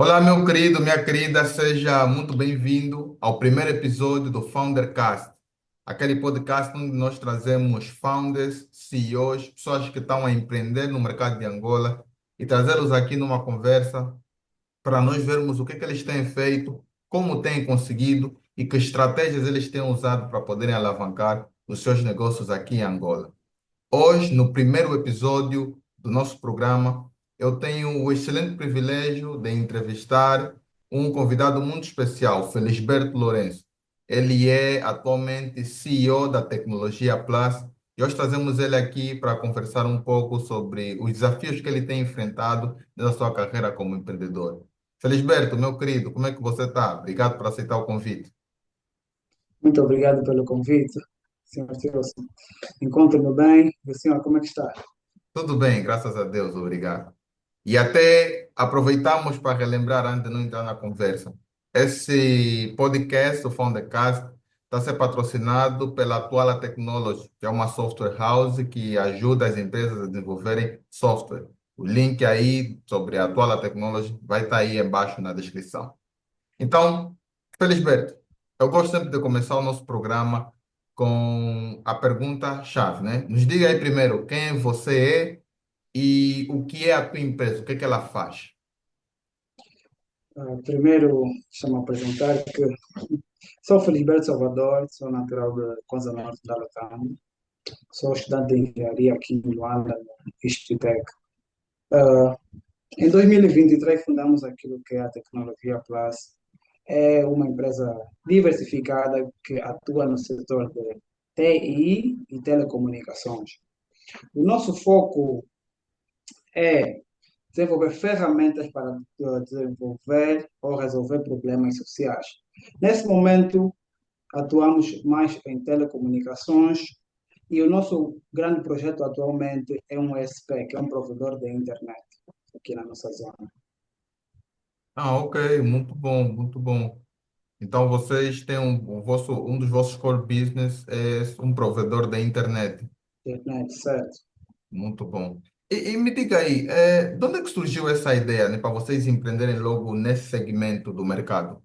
Olá, meu querido, minha querida, seja muito bem-vindo ao primeiro episódio do Foundercast, aquele podcast onde nós trazemos founders, CEOs, pessoas que estão a empreender no mercado de Angola e trazê-los aqui numa conversa para nós vermos o que eles têm feito, como têm conseguido e que estratégias eles têm usado para poderem alavancar os seus negócios aqui em Angola. Hoje, no primeiro episódio do nosso programa, eu tenho o excelente privilégio de entrevistar um convidado muito especial, Felisberto Lourenço. Ele é atualmente CEO da Tecnologia Plus e hoje trazemos ele aqui para conversar um pouco sobre os desafios que ele tem enfrentado na sua carreira como empreendedor. Felisberto, meu querido, como é que você está? Obrigado por aceitar o convite. Muito obrigado pelo convite, senhor Tilson. Encontre-me bem. E o senhor, como é que está? Tudo bem, graças a Deus, obrigado. E até aproveitamos para relembrar, antes de não entrar na conversa, esse podcast, o Foundcast, está a ser patrocinado pela Atuala Technology, que é uma software house que ajuda as empresas a desenvolverem software. O link aí sobre a Atuala Technology vai estar aí embaixo na descrição. Então, Felisberto, eu gosto sempre de começar o nosso programa com a pergunta-chave, né? Nos diga aí primeiro quem você é e o que é a tua empresa, o que é que ela faz? Primeiro, deixa-me apresentar que sou Felisberto Salvador, sou natural de Conza Norte da Latam, sou estudante de engenharia aqui em Luanda, no Institutec. Ah, Em 2023 fundamos aquilo que é a Tecnologia Plus. É uma empresa diversificada que atua no setor de TI e telecomunicações. O nosso foco é desenvolver ferramentas para desenvolver ou resolver problemas sociais. Nesse momento, atuamos mais em telecomunicações e o nosso grande projeto atualmente é um ESP, que é um provedor de internet aqui na nossa zona. Ah, ok, muito bom, muito bom. Então vocês têm um dos vossos core business é um provedor da internet. Internet, certo? Muito bom. E me diga aí, de onde é que surgiu essa ideia, né, para vocês empreenderem logo nesse segmento do mercado?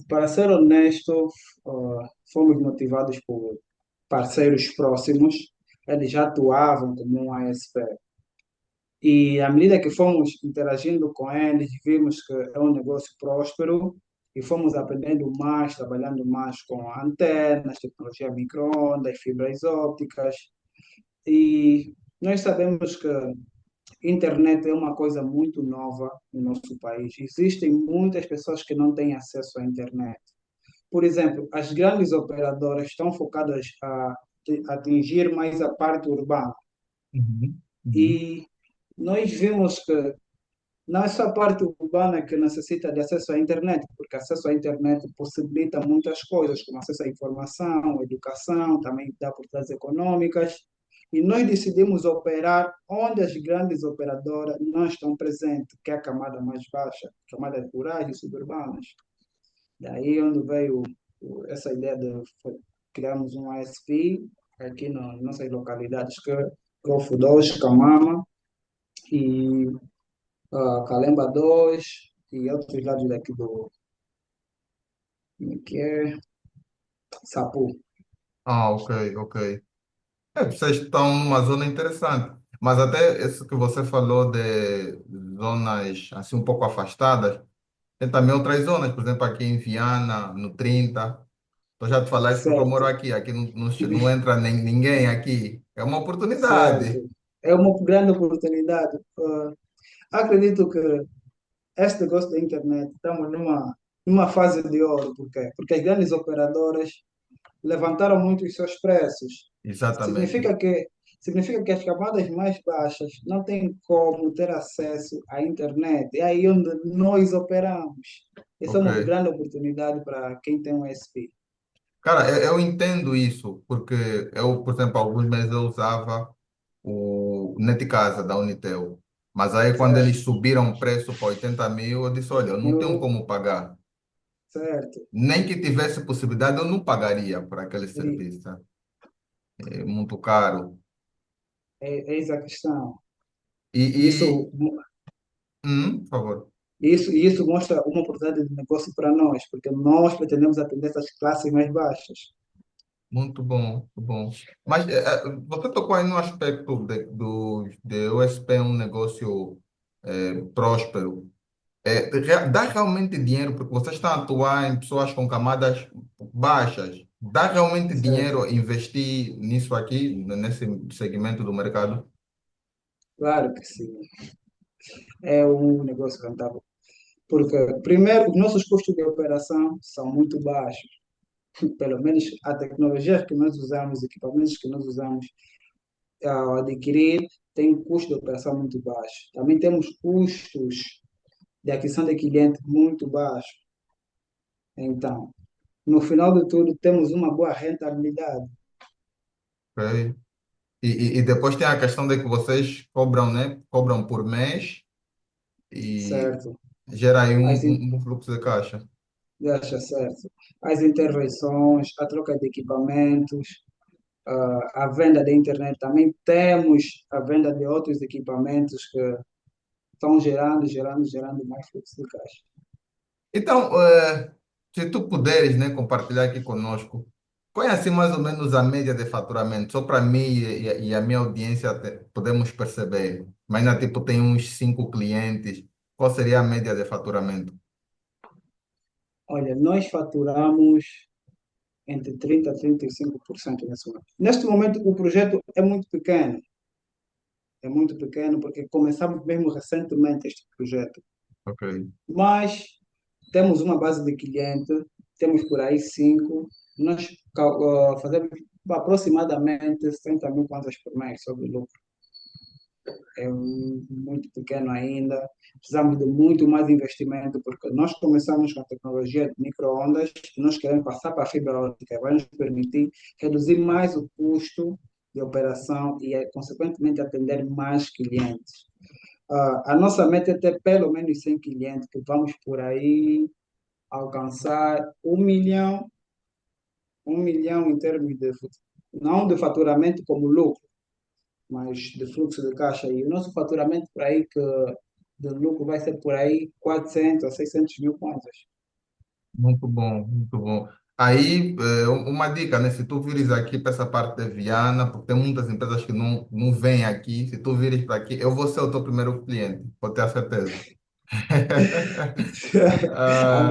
Para ser honesto, fomos motivados por parceiros próximos, eles já atuavam como um ASP. E à medida que fomos interagindo com eles, vimos que é um negócio próspero e fomos aprendendo mais, trabalhando mais com antenas, tecnologia micro-ondas, fibras ópticas. E nós sabemos que a internet é uma coisa muito nova no nosso país. Existem muitas pessoas que não têm acesso à internet. Por exemplo, as grandes operadoras estão focadas a atingir mais a parte urbana. Uhum, uhum. E nós vimos que não é só a parte urbana que necessita de acesso à internet, porque acesso à internet possibilita muitas coisas, como acesso à informação, educação, também dá oportunidades econômicas. E nós decidimos operar onde as grandes operadoras não estão presentes, que é a camada mais baixa, camadas rurais e suburbanas. Daí onde veio essa ideia de criarmos um ASP aqui nas nossas localidades, que é Golfo 2, Camama e Calemba 2 e outros lados daqui do, que é Sapu. Ah, ok, ok. Vocês estão numa zona interessante, mas até isso que você falou de zonas assim um pouco afastadas, tem também outras zonas, por exemplo, aqui em Viana, no 30. Então já te falar isso porque eu moro Certo, aqui, aqui não entra ninguém aqui. É uma oportunidade. certo. É uma grande oportunidade. Acredito que este negócio da internet estamos numa fase de ouro. Por quê? Porque as grandes operadoras levantaram muito os seus preços. Exatamente. Significa que, significa que as camadas mais baixas não têm como ter acesso à internet. É aí onde nós operamos. Essa é Ok. uma grande oportunidade para quem tem um SP. Cara, eu entendo isso, porque eu, por exemplo, há alguns meses eu usava o Netcasa da Unitel. Mas aí quando eles Certo? subiram o preço para 80 mil, eu disse, olha, eu não tenho Eu, como pagar. certo. Nem que tivesse possibilidade, eu não pagaria por aquele E serviço. É muito caro. eis a questão. E, Isso, Por favor. E isso mostra uma oportunidade de negócio para nós, porque nós pretendemos atender essas classes mais baixas. Muito bom, muito bom. Mas você tocou aí no aspecto de USP, um negócio próspero. Dá realmente dinheiro, porque vocês estão a atuar em pessoas com camadas baixas. Dá realmente Certo? dinheiro investir nisso aqui, nesse segmento do mercado? Claro que sim. É um negócio rentável. Porque, primeiro, os nossos custos de operação são muito baixos. Pelo menos a tecnologia que nós usamos, os equipamentos que nós usamos ao adquirir, tem um custo de operação muito baixo. Também temos custos de aquisição de cliente muito baixos. Então, no final de tudo, temos uma boa rentabilidade, Ok? E depois tem a questão de que vocês cobram, né? Cobram por mês e certo? gera aí As, in- um fluxo de caixa. Deixa certo. As intervenções, a troca de equipamentos, a venda da internet. Também temos a venda de outros equipamentos que estão gerando mais fluxo de caixa. Então, se tu puderes, né, compartilhar aqui conosco, qual é assim mais ou menos a média de faturamento? Só para mim e a minha audiência podemos perceber. Mas ainda tipo tem uns 5 clientes. Qual seria a média de faturamento? Olha, nós faturamos entre 30% a 35% nesse momento. Neste momento, o projeto é muito pequeno porque começamos mesmo recentemente este projeto, Ok. mas temos uma base de cliente, temos por aí cinco, nós fazemos aproximadamente 60 mil contas por mês sobre lucro. É muito pequeno ainda, precisamos de muito mais investimento, porque nós começamos com a tecnologia de micro-ondas e nós queremos passar para a fibra óptica, vai nos permitir reduzir mais o custo de operação e, consequentemente, atender mais clientes. A nossa meta é ter pelo menos 100 clientes, que vamos por aí alcançar 1 milhão, 1 milhão em termos de, não de faturamento como lucro, mas de fluxo de caixa. E o nosso faturamento por aí que de lucro vai ser por aí 400 a 600 mil contas. Muito bom, muito bom. Aí, uma dica, né? Se tu vires aqui para essa parte de Viana, porque tem muitas empresas que não vêm aqui, se tu vires para aqui, eu vou ser o teu primeiro cliente, pode ter a certeza. Ah,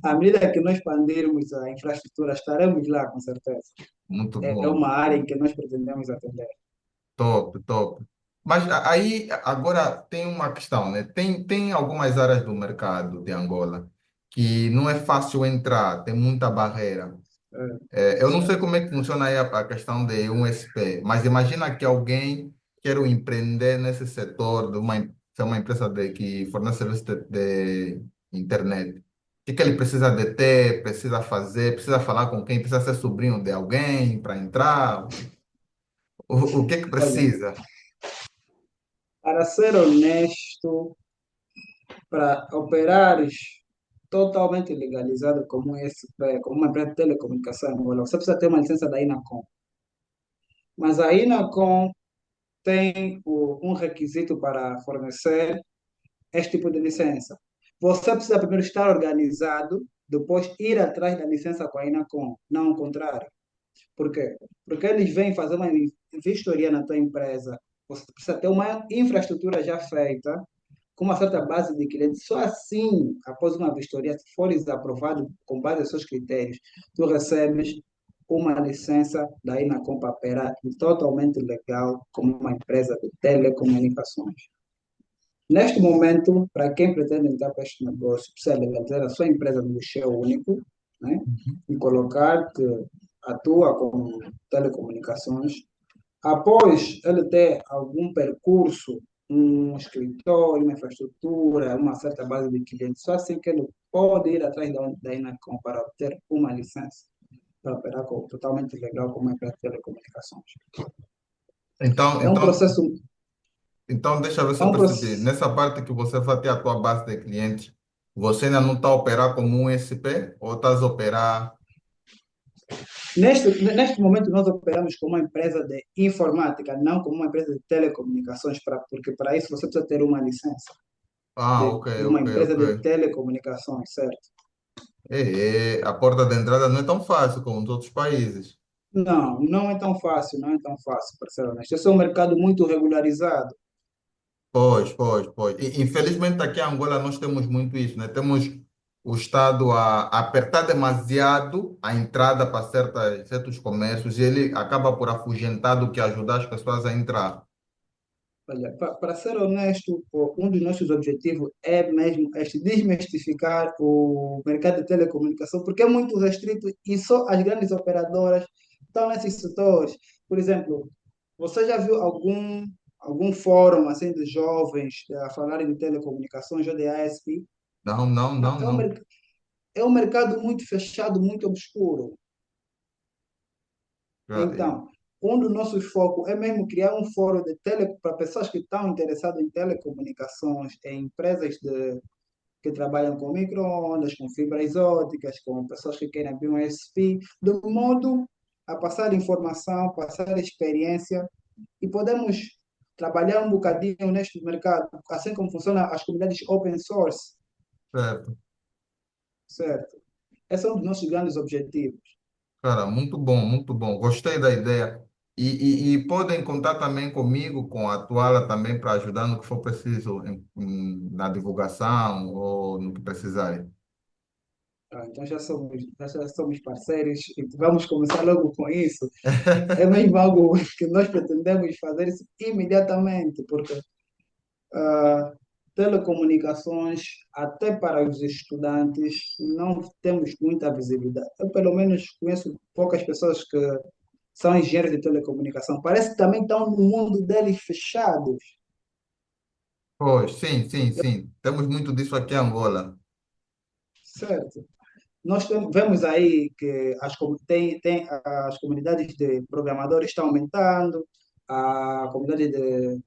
À medida que nós expandirmos a infraestrutura, estaremos lá, com certeza. muito É bom. uma área em que nós pretendemos atender. Top, top. Mas aí agora tem uma questão, né? Tem algumas áreas do mercado de Angola que não é fácil entrar, tem muita barreira. É, Eu não sei certo. como é que funciona aí a questão de um SP, mas imagina que alguém quer empreender nesse setor se é uma empresa que fornece serviço de internet. O que ele precisa de ter, precisa fazer, precisa falar com quem, precisa ser sobrinho de alguém para entrar? O que Olha, precisa? para ser honesto, para operares totalmente legalizado como esse, como uma empresa de telecomunicação em Angola, você precisa ter uma licença da Inacom. Mas a Inacom tem um requisito para fornecer este tipo de licença. Você precisa primeiro estar organizado, depois ir atrás da licença com a Inacom, não o contrário. Por quê? Porque eles vêm fazer uma vistoria na tua empresa. Você precisa ter uma infraestrutura já feita, com uma certa base de clientes. Só assim, após uma vistoria, se fores aprovado com base nos seus critérios, tu recebes uma licença da Inacom para operar totalmente legal como uma empresa de telecomunicações. Neste momento, para quem pretende entrar para este negócio, precisa legalizar a sua empresa no guichê único, né? E colocar que atua com telecomunicações. Após ele ter algum percurso, um escritório, uma infraestrutura, uma certa base de clientes, só assim que ele pode ir atrás da Inacom para obter uma licença para operar totalmente legal como empresa de telecomunicações. Então, É um então, processo, então deixa eu ver se é eu um percebi. processo. Nessa parte que você vai ter a tua base de clientes, você ainda não está a operar como um SP ou estás a operar? Neste momento, nós operamos como uma empresa de informática, não como uma empresa de telecomunicações, porque para isso você precisa ter uma licença. Ah, ok, de uma ok, empresa ok. de telecomunicações, certo? A porta de entrada não é tão fácil como nos outros países. Não, não é tão fácil, não é tão fácil, para ser honesto. Esse é um mercado muito regularizado, Pois, pois, pois. E, infelizmente aqui em Angola nós temos muito isso, né? Temos o Estado a apertar demasiado a entrada para certos comércios e ele acaba por afugentar do que ajudar as pessoas a entrar. olha, para ser honesto, um dos nossos objetivos é mesmo este, desmistificar o mercado de telecomunicação, porque é muito restrito e só as grandes operadoras estão nesses setores. Por exemplo, você já viu algum fórum assim de jovens a falarem de telecomunicações ou de ASP? Não, não, Não, não, não. é um mercado muito fechado, muito obscuro. Então, um dos nossos focos é mesmo criar um fórum de tele para pessoas que estão interessadas em telecomunicações, em empresas que trabalham com micro-ondas, com fibras óticas, com pessoas que querem abrir um SP, de modo a passar informação, passar experiência e podemos trabalhar um bocadinho neste mercado, assim como funcionam as comunidades open source, Certo. certo? Esse é um dos nossos grandes objetivos. Cara, muito bom, muito bom. Gostei da ideia. E podem contar também comigo, com a Atuala também, para ajudar no que for preciso na divulgação ou no que precisarem. Então já somos parceiros e vamos começar logo com isso. É mesmo algo que nós pretendemos fazer isso imediatamente, porque ah, telecomunicações, até para os estudantes, não temos muita visibilidade. Eu, pelo menos, conheço poucas pessoas que são engenheiros de telecomunicação. Parece que também estão no mundo deles fechados, Pois, sim, sim, sim. Temos muito disso aqui em Angola. certo? Vemos aí que as comunidades de programadores estão aumentando, a comunidade de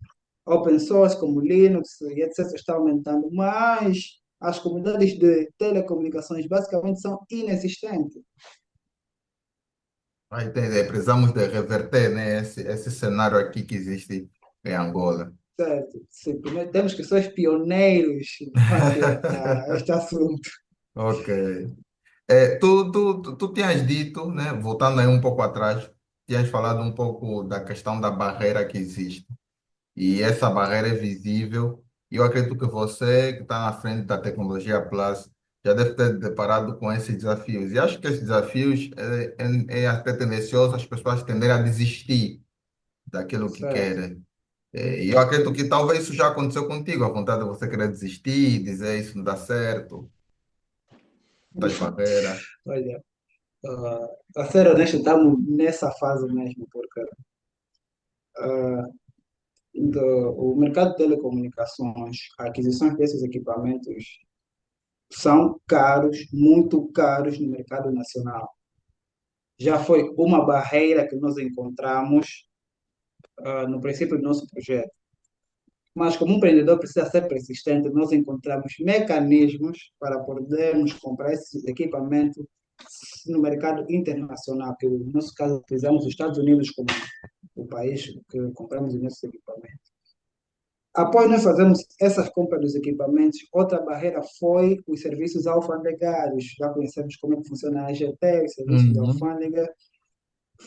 open source, como Linux e etc., está aumentando, mas as comunidades de telecomunicações basicamente são inexistentes, Precisamos de reverter, né, esse cenário aqui que existe em Angola. certo? Sim, primeiro temos que ser os pioneiros face a este assunto, Ok. Tu tinhas dito, né, voltando aí um pouco atrás, tinhas falado um pouco da questão da barreira que existe. E essa barreira é visível. E eu acredito que você, que está na frente da tecnologia Plus, já deve ter deparado com esses desafios. E acho que esses desafios é até tendencioso as pessoas tenderem a desistir daquilo que certo? querem. E eu acredito que talvez isso já aconteceu contigo, a vontade de você querer desistir, dizer isso não dá certo, das barreiras. Olha, a ser honesto, estamos nessa fase mesmo, porque o mercado de telecomunicações, a aquisição desses equipamentos são caros, muito caros no mercado nacional. Já foi uma barreira que nós encontramos no princípio do nosso projeto. Mas como um empreendedor precisa ser persistente, nós encontramos mecanismos para podermos comprar esse equipamento no mercado internacional, que no nosso caso utilizamos os Estados Unidos como o país que compramos os nossos equipamentos. Após nós fazermos essas compras dos equipamentos, outra barreira foi os serviços alfandegários. Já conhecemos como é que funciona a AGT, os serviços de Uhum. alfândega.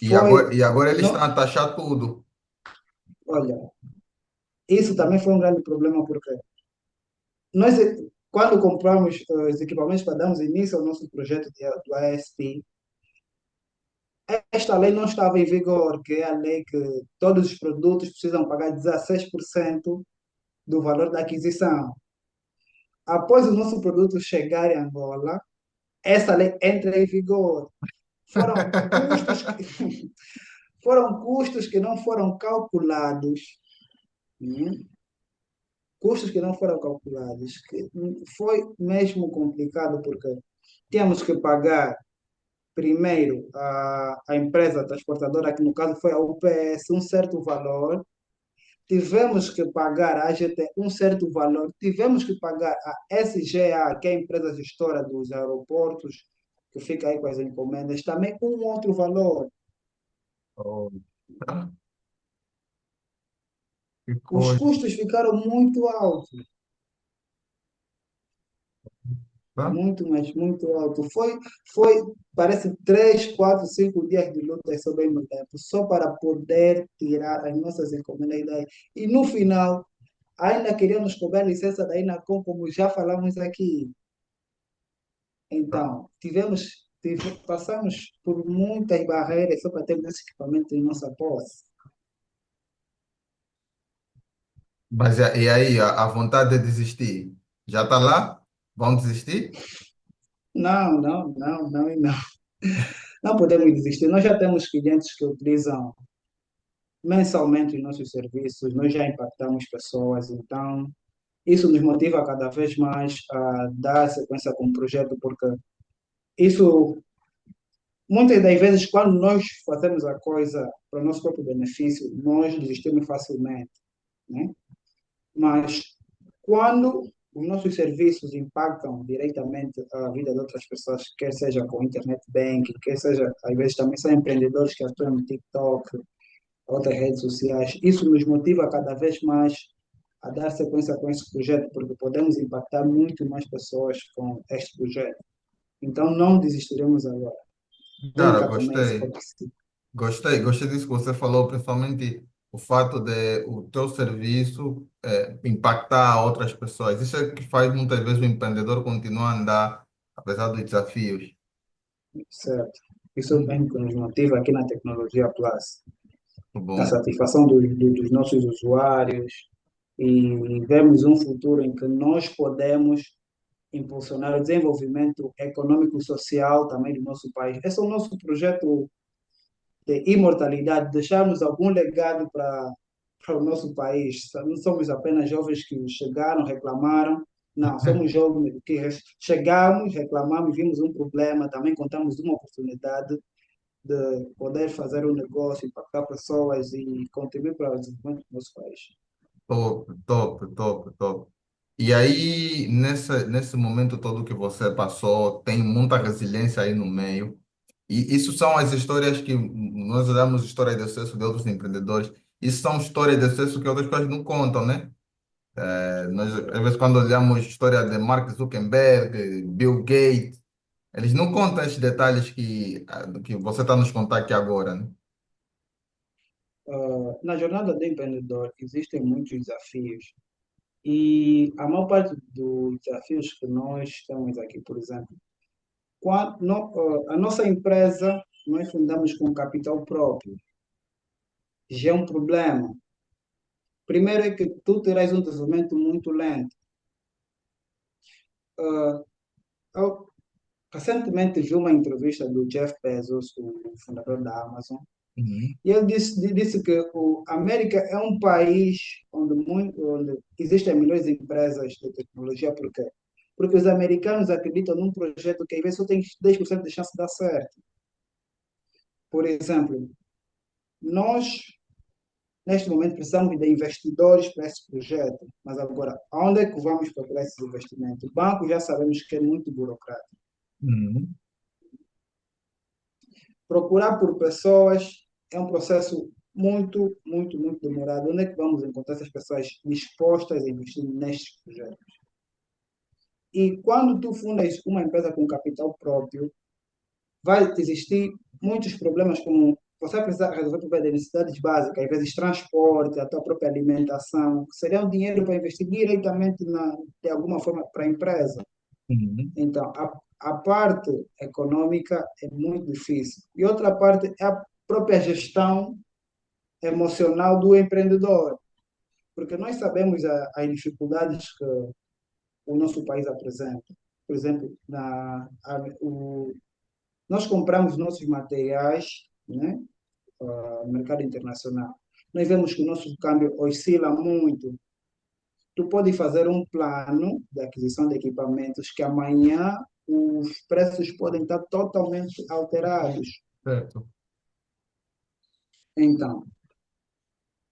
E Foi, agora, e agora eles estão não, a taxar tudo. olha, isso também foi um grande problema porque nós, quando compramos os equipamentos para darmos início ao nosso projeto do ASP, esta lei não estava em vigor, que é a lei que todos os produtos precisam pagar 16% do valor da aquisição. Após o nosso produto chegar em Angola, essa lei entra em vigor. Foram custos que, foram custos que não foram calculados, né? Custos que não foram calculados, que foi mesmo complicado porque tínhamos que pagar primeiro a empresa transportadora, que no caso foi a UPS, um certo valor, tivemos que pagar a AGT um certo valor, tivemos que pagar a SGA, que é a empresa gestora dos aeroportos, que fica aí com as encomendas, também um outro valor. Oh, que Os coisa. custos ficaram muito altos. Tá? muito, mas muito alto. Foi, parece 3, 4, 5 dias de luta, sobre o mesmo tempo, só para poder tirar as nossas encomendas daí. E no final, ainda queríamos cobrar licença da Inacom, como já falamos aqui. Tá. Então, passamos por muitas barreiras só para termos esse equipamento em nossa posse. Mas e aí, a vontade de desistir? Já está lá? Vão desistir? Não, não, não, não e não. Não podemos desistir. Nós já temos clientes que utilizam mensalmente os nossos serviços, nós já impactamos pessoas, então isso nos motiva cada vez mais a dar sequência com o projeto, porque isso, muitas das vezes, quando nós fazemos a coisa para o nosso próprio benefício, nós desistimos facilmente, né? Mas quando os nossos serviços impactam diretamente a vida de outras pessoas, quer seja com internet banking, quer seja, às vezes também são empreendedores que atuam no TikTok, outras redes sociais, isso nos motiva cada vez mais a dar sequência com esse projeto, porque podemos impactar muito mais pessoas com este projeto. Então, não desistiremos agora. Cara, Nunca também se gostei. pode desistir. Gostei disso que você falou, principalmente o fato de o teu serviço impactar outras pessoas. Isso é que faz muitas vezes o empreendedor continuar a andar, apesar dos desafios. Certo. Isso é Muito bem que nos motiva aqui na Tecnologia Plus. A bom. satisfação dos nossos usuários e vemos um futuro em que nós podemos impulsionar o desenvolvimento econômico e social também do nosso país. Esse é o nosso projeto de imortalidade, deixarmos algum legado para o nosso país. Não somos apenas jovens que chegaram, reclamaram, não, somos jovens que chegamos, reclamamos, vimos um problema, também contamos uma oportunidade de poder fazer um negócio, impactar pessoas e contribuir para o desenvolvimento do nosso país. Top, top, top, top. E aí, nesse momento todo que você passou, tem muita resiliência aí no meio. E isso são as histórias que nós olhamos histórias de sucesso de outros empreendedores. Isso são histórias de sucesso que outras pessoas não contam, né? Nós, às vezes, quando olhamos história de Mark Zuckerberg, Bill Gates, eles não contam esses detalhes que você está nos contar aqui agora, né? Na jornada do empreendedor existem muitos desafios e a maior parte dos desafios que nós temos aqui, por exemplo, a nossa empresa nós fundamos com capital próprio, já é um problema. Primeiro é que tu terás um desenvolvimento muito lento. Ah, eu recentemente vi uma entrevista do Jeff Bezos, o fundador da Amazon, Uhum, e ele disse que a América é um país onde existem melhores empresas de tecnologia. Por quê? Porque os americanos acreditam num projeto que às vezes só tem 10% de chance de dar certo. Por exemplo, nós, neste momento, precisamos de investidores para esse projeto. Mas agora, aonde é que vamos procurar esses investimentos? O banco já sabemos que é muito burocrático. uhum. Procurar por pessoas é um processo muito, muito, muito demorado. Onde é que vamos encontrar essas pessoas dispostas a investir nestes projetos? E quando tu fundas uma empresa com capital próprio, vai existir muitos problemas, como você precisa resolver problemas de necessidades básicas, às vezes transporte, a tua própria alimentação, que seria um dinheiro para investir diretamente de alguma forma para a empresa. Uhum. Então, a parte econômica é muito difícil. E outra parte é a própria gestão emocional do empreendedor, porque nós sabemos as dificuldades que o nosso país apresenta. Por exemplo, nós compramos nossos materiais, né, no mercado internacional. Nós vemos que o nosso câmbio oscila muito. Tu pode fazer um plano de aquisição de equipamentos que amanhã os preços podem estar totalmente alterados. Certo. Então,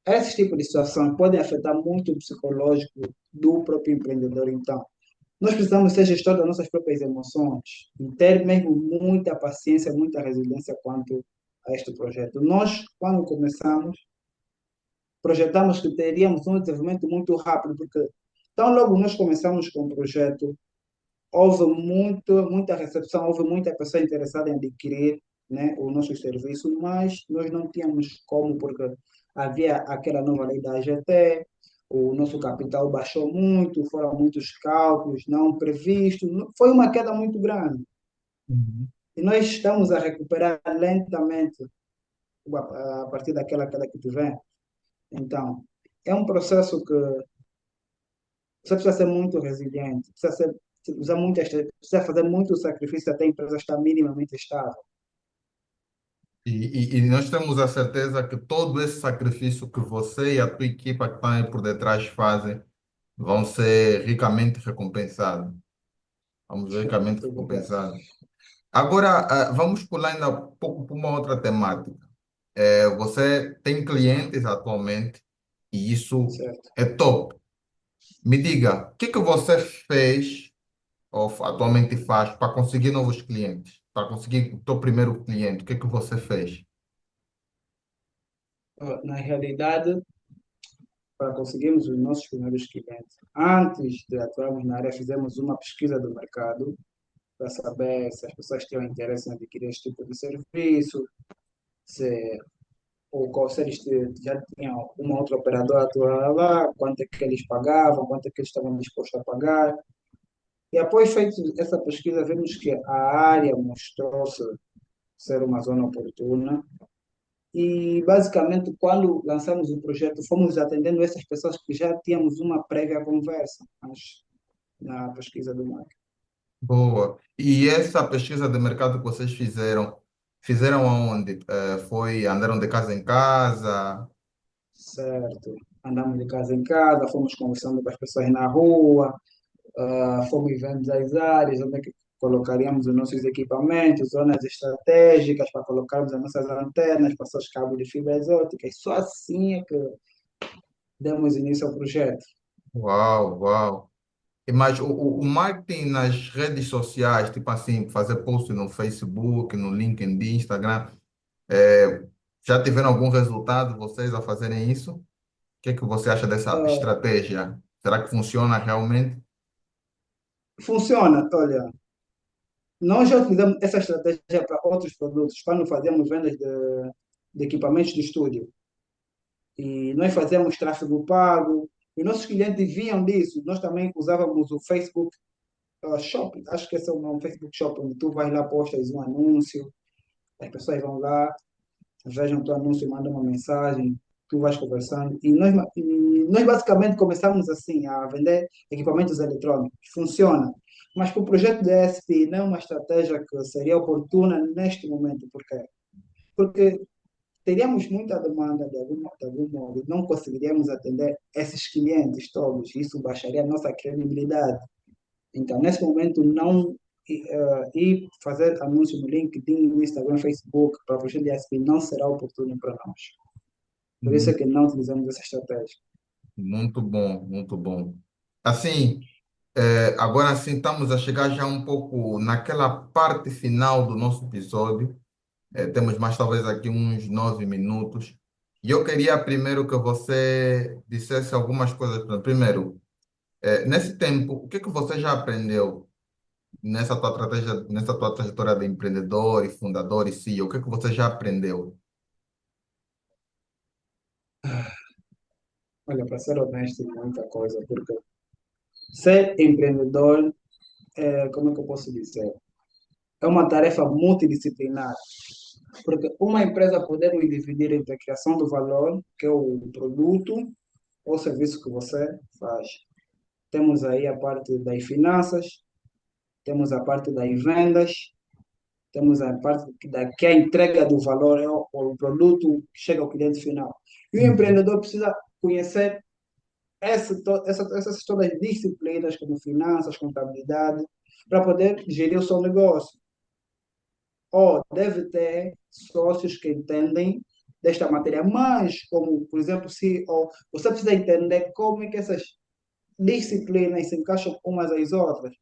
esse tipo de situações podem afetar muito o psicológico do próprio empreendedor. Então, nós precisamos ser gestor das nossas próprias emoções e ter mesmo muita paciência, muita resiliência quanto a este projeto. Nós, quando começamos, projetamos que teríamos um desenvolvimento muito rápido, porque tão logo nós começamos com o projeto, houve muita recepção, houve muita pessoa interessada em adquirir, né, o nosso serviço, mas nós não tínhamos como, porque havia aquela nova lei da AGT, o nosso capital baixou muito, foram muitos cálculos não previstos, foi uma queda muito grande. Uhum. E nós estamos a recuperar lentamente a partir daquela queda que tivemos. Então, é um processo que você precisa ser muito resiliente, precisa fazer muito sacrifício até a empresa estar minimamente estável. E nós temos a certeza que todo esse sacrifício que você e a tua equipa que estão aí por detrás fazem vão ser ricamente recompensados. Vamos ser ricamente Tudo bem, recompensados. Agora, vamos pular ainda um pouco para uma outra temática. Você tem clientes atualmente e isso certo? é top. Me diga, o que que você fez ou atualmente faz para conseguir novos clientes? Para conseguir o teu primeiro cliente, o que que você fez? Na realidade, para conseguirmos os nossos primeiros clientes, antes de atuarmos na área, fizemos uma pesquisa do mercado para saber se as pessoas tinham interesse em adquirir este tipo de serviço, se se eles já tinham uma outra operadora atuando lá, quanto é que eles pagavam, quanto é que eles estavam dispostos a pagar. E após feito essa pesquisa, vimos que a área mostrou-se ser uma zona oportuna. E, basicamente, quando lançamos o projeto, fomos atendendo essas pessoas que já tínhamos uma prévia conversa na pesquisa do marketing. Boa. E essa pesquisa de mercado que vocês fizeram, fizeram aonde? Andaram de casa em casa? Certo. Andamos de casa em casa, fomos conversando com as pessoas na rua, fomos vendo as áreas, onde é que colocaríamos os nossos equipamentos, zonas estratégicas para colocarmos as nossas antenas, passar os cabos de fibras óticas. Só assim é que demos início ao projeto. Uau, uau. Mas o marketing nas redes sociais, tipo assim, fazer post no Facebook, no LinkedIn, Instagram, é, já tiveram algum resultado vocês a fazerem isso? O que é que você acha dessa Ah, estratégia? Será que funciona realmente? funciona, olha, nós já utilizamos essa estratégia para outros produtos, quando fazemos vendas de equipamentos de estúdio. E nós fazemos tráfego pago, e nossos clientes viam disso. Nós também usávamos o Facebook Shopping, acho que esse é o nome, Facebook Shopping, onde tu vais lá, postas um anúncio, as pessoas vão lá, vejam o teu anúncio, mandam uma mensagem, tu vais conversando. E nós basicamente começamos assim, a vender equipamentos eletrônicos. Funciona. Mas para o projeto da ESP não é uma estratégia que seria oportuna neste momento. Por quê? Porque teríamos muita demanda de algum modo, não conseguiríamos atender esses clientes todos, isso baixaria a nossa credibilidade. Então, nesse momento, não ir fazer anúncio no LinkedIn, no Instagram, Facebook, para o projeto de ESP não será oportuno para nós. Por isso é Mu- que não utilizamos essa estratégia. Muito bom, muito bom. Assim, agora sim, estamos a chegar já um pouco naquela parte final do nosso episódio. Temos mais talvez aqui uns 9 minutos. E eu queria primeiro que você dissesse algumas coisas. Primeiro, nesse tempo, o que que você já aprendeu nessa tua trajetória de empreendedor e fundador e CEO? O que que você já aprendeu? Olha, para ser honesto, muita coisa, porque ser empreendedor, como é que eu posso dizer? É uma tarefa multidisciplinar, porque uma empresa podemos dividir entre a criação do valor, que é o produto ou serviço que você faz. Temos aí a parte das finanças, temos a parte das vendas, temos a parte que é a entrega do valor, é o produto que chega ao cliente final. E o Uhum. empreendedor precisa conhecer essas todas as disciplinas, como finanças, contabilidade, para poder gerir o seu negócio. Ou deve ter sócios que entendem desta matéria, mas, como, por exemplo, CEO, você precisa entender como é que essas disciplinas se encaixam umas às outras.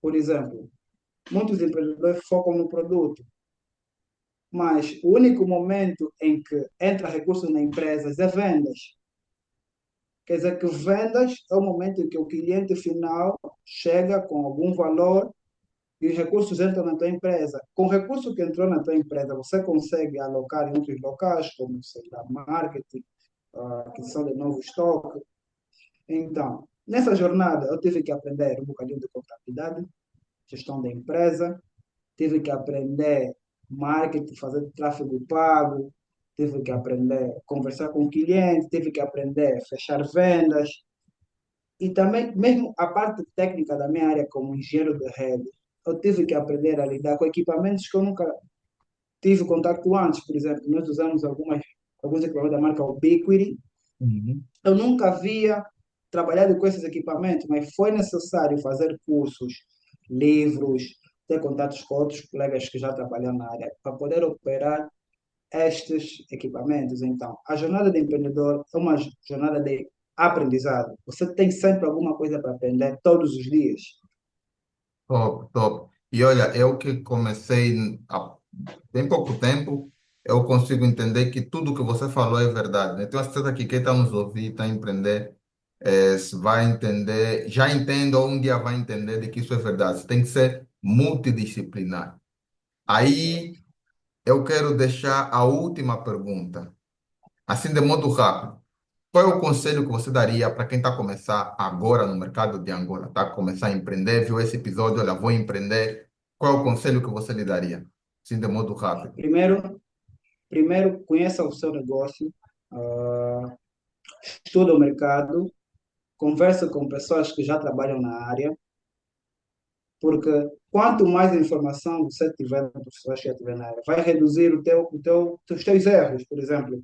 Por exemplo, muitos empreendedores focam no produto, mas o único momento em que entra recursos na empresa é vendas. Quer dizer que vendas é o momento em que o cliente final chega com algum valor e os recursos entram na tua empresa. Com o recurso que entrou na tua empresa, você consegue alocar em outros locais, como sei lá, marketing, aquisição de novo estoque. Então, nessa jornada, eu tive que aprender um bocadinho de contabilidade, gestão da empresa, tive que aprender marketing, fazer tráfego pago, tive que aprender a conversar com o cliente, tive que aprender a fechar vendas. E também, mesmo a parte técnica da minha área como engenheiro de rede, eu tive que aprender a lidar com equipamentos que eu nunca tive contato antes. Por exemplo, nós usamos alguns equipamentos da marca Ubiquiti. Uhum. Eu nunca havia trabalhado com esses equipamentos, mas foi necessário fazer cursos, livros, ter contatos com outros colegas que já trabalham na área para poder operar estes equipamentos. Então, a jornada de empreendedor é uma jornada de aprendizado. Você tem sempre alguma coisa para aprender todos os dias. Top, top. E olha, eu que comecei há bem pouco tempo, eu consigo entender que tudo que você falou é verdade, né? Tenho certeza que quem está nos ouvir, está a empreender, se vai entender, já entende ou um dia vai entender de que isso é verdade. Você tem que ser multidisciplinar. Aí eu quero deixar a última pergunta, assim de modo rápido. Qual é o conselho que você daria para quem está a começar agora no mercado de Angola? Está a começar a empreender, viu esse episódio, olha, vou empreender. Qual é o conselho que você lhe daria? Sim, de modo rápido. Primeiro, primeiro conheça o seu negócio, ah, estuda o mercado, conversa com pessoas que já trabalham na área, porque quanto mais informação você tiver com pessoas que já tiver na área, vai reduzir os teus erros, por exemplo.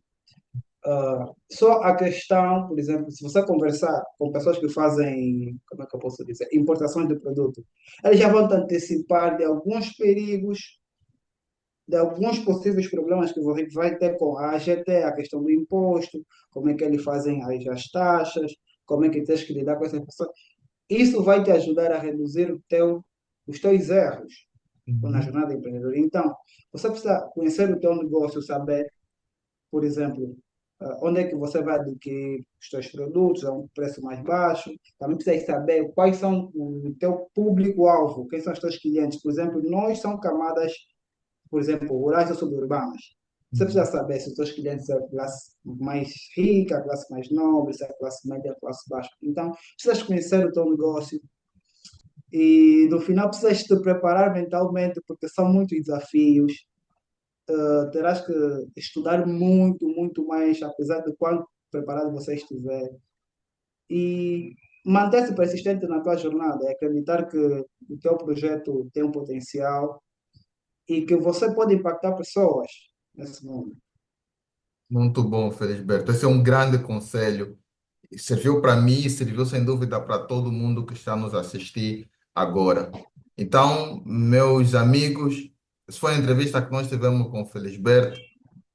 Só a questão, por exemplo, se você conversar com pessoas que fazem, como é que eu posso dizer, importações de produto, eles já vão te antecipar de alguns perigos, de alguns possíveis problemas que você vai ter com a AGT, a questão do imposto, como é que eles fazem as taxas, como é que tens que lidar com essas pessoas. Isso vai te ajudar a reduzir os teus erros na Uhum. jornada empreendedora. Então, você precisa conhecer o teu negócio, saber, por exemplo, onde é que você vai adquirir os teus produtos a um preço mais baixo. Também precisa saber quais são o teu público-alvo, quem são os teus clientes. Por exemplo, nós somos camadas, por exemplo, rurais ou suburbanas. Você precisa Uhum. saber se os seus clientes são a classe mais rica, a classe mais nobre, se é a classe média, a classe baixa. Então, precisas conhecer o teu negócio e, no final, precisas te preparar mentalmente, porque são muitos desafios. Terás que estudar muito, muito mais, apesar de quanto preparado você estiver. E manter-se persistente na tua jornada, é acreditar que o teu projeto tem um potencial e que você pode impactar pessoas nesse mundo. Muito bom, Felisberto. Esse é um grande conselho. Serviu para mim e serviu sem dúvida para todo mundo que está nos assistir agora. Então, meus amigos, essa foi a entrevista que nós tivemos com o Felisberto,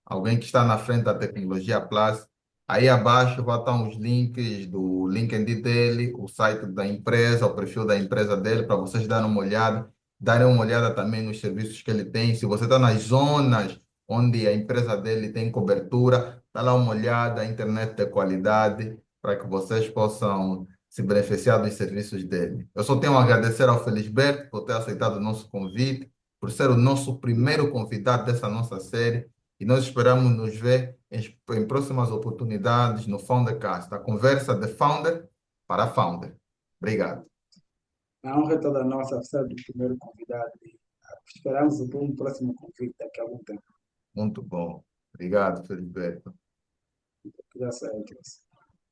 alguém que está na frente da tecnologia Plus. Aí abaixo vai estar os links do LinkedIn dele, o site da empresa, o perfil da empresa dele, para vocês darem uma olhada também nos serviços que ele tem. Se você está nas zonas onde a empresa dele tem cobertura, dá lá uma olhada, internet de qualidade, para que vocês possam se beneficiar dos serviços dele. Eu só tenho a agradecer ao Felisberto por ter aceitado o nosso convite, por ser o nosso primeiro convidado dessa nossa série. E nós esperamos nos ver em próximas oportunidades no Foundercast, a conversa de founder para founder. Obrigado. A honra é toda nossa, ser do primeiro convidado. E esperamos por um próximo convite daqui a algum tempo. Muito bom. Obrigado, Felipe. Que dá certo.